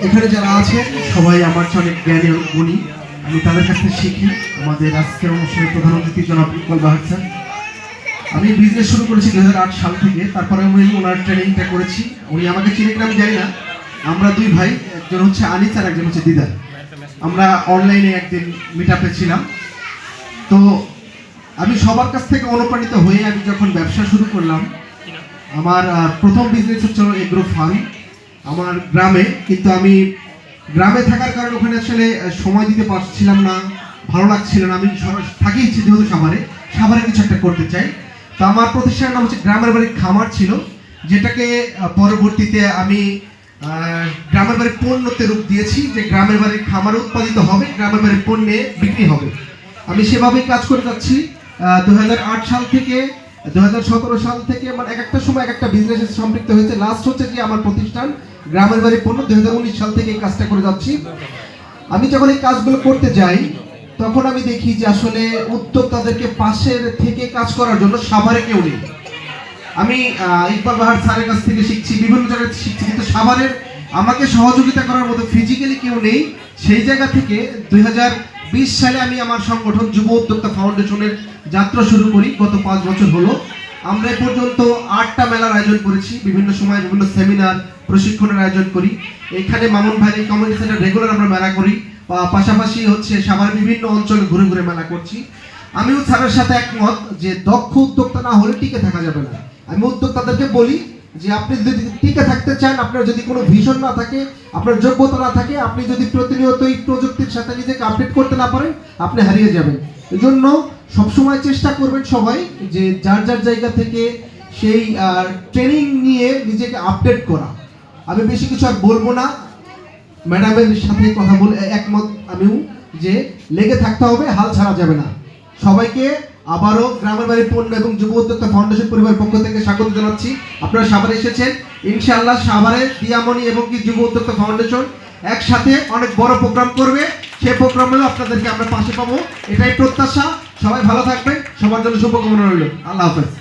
এখানে যারা আছে সবাই আমার চেয়ে অনেক জ্ঞানী ও গুণী। আমি তাদের কাছ থেকে শিখি। আমাদের আজকের অনুষ্ঠানের প্রধান অতিথি জনাব ইকবাল বাহার স্যার। আমি বিজনেস শুরু করেছি 2008 সাল থেকে। তারপরে আমি ওনার ট্রেনিংটা করেছি। উনি আমাকে চিনি কিনা আমি জানি না। আমরা দুই ভাই, একজন হচ্ছে আনিস আর একজন হচ্ছে দিদার। আমরা অনলাইনে একদিন মিট আপে ছিলাম। তো আমি সবার কাছ থেকে অনুপ্রাণিত হয়ে আমি যখন ব্যবসা শুরু করলাম, আমার প্রথম বিজনেস হচ্ছে এগ্রো ফার্ম আমার গ্রামে। কিন্তু আমি গ্রামে থাকার কারণে ওখানে আসলে সময় দিতে পারছিলাম না, ভালো লাগছিল না। আমি থাকিয়েছি যেহেতু সাভারে কিছু একটা করতে চাই। তো আমার প্রতিষ্ঠানের নাম হচ্ছে গ্রামের বাড়ির খামার ছিল, যেটাকে পরবর্তীতে আমি গ্রামের বাড়ির পণ্যতে রূপ দিয়েছি, যে গ্রামের বাড়ির খামারে উৎপাদিত হবে, গ্রামের বাড়ির পণ্যে বিক্রি হবে। আমি সেভাবেই কাজ করে যাচ্ছি 2008 সাল থেকে 2017 সাল থেকে। মানে এক একটা সময় এক একটা বিজনেসে সম্পৃক্ত হয়েছে। লাস্ট হচ্ছে যে আমার প্রতিষ্ঠান গ্রামের বাড়ি পণ্য 2019 সাল থেকে এই কাজটা করে যাচ্ছি। আমি যখন এই কাজগুলো করতে যাই তখন আমি দেখি যে আসলে উদ্যোক্তাদেরকে পাশের থেকে কাজ করার জন্য সাভারে কেউ নেই। আমি ইকবাল বাহার স্যারের কাছ থেকে শিখছি, বিভিন্ন জায়গায় শিখছি, কিন্তু সাভারের আমাকে সহযোগিতা করার মতো ফিজিক্যালি কেউ নেই। সেই জায়গা থেকে 2020 সালে আমি আমার সংগঠন যুব উদ্যোক্তা ফাউন্ডেশনের যাত্রা শুরু করি। গত 5 বছর হলো। আমরা এ পর্যন্ত 8টা মেলার আয়োজন করেছি, বিভিন্ন সময় বিভিন্ন সেমিনার প্রশিক্ষণের আয়োজন করি। এখানে মামুন ভাইয়ের কমিউনিটি সেন্টার রেগুলার আমরা মেলা করি, পাশাপাশি হচ্ছে সাভারের বিভিন্ন অঞ্চলে ঘুরে ঘুরে মেলা করছি। আমিও স্যারের সাথে একমত যে দক্ষ উদ্যোক্তা না হলে টিকে থাকা যাবে না। আমি উদ্যোক্তাদেরকে বলি যে আপনি যদি টিকে থাকতে চান, আপনার যদি কোনো ভিশন না থাকে, আপনার যোগ্যতা না থাকে, আপনি যদি প্রতিনিয়ত এই প্রযুক্তির সাথে নিজেকে আপডেট করতে না পারেন, আপনি হারিয়ে যাবেন। এজন্য সবসময় চেষ্টা করবেন সবাই যে যার যার জায়গা থেকে সেই ট্রেনিং নিয়ে নিজেকে আপডেট করা। আমি বেশি কিছু আর বলবো না। ম্যাডামের সাথে কথা বলে একমত আমিও যে লেগে থাকতে হবে, হাল ছাড়া যাবে না। সবাইকে আবারও গ্রামের বাড়ির পণ্য এবং যুব উদ্যোক্তা ফাউন্ডেশন পরিবারের পক্ষ থেকে স্বাগত জানাচ্ছি। আপনারা সাভারে এসেছেন, ইনশাআল্লাহ সাভারে দিয়ামণি এবং কি যুব উদ্যোক্তা ফাউন্ডেশন একসাথে অনেক বড় প্রোগ্রাম করবে। সেই প্রোগ্রামেও আপনাদেরকে আমরা পাশে পাবো, এটাই প্রত্যাশা। সবাই ভালো থাকবেন, সবার জন্য শুভকামনা রইল। আল্লাহ হাফেজ।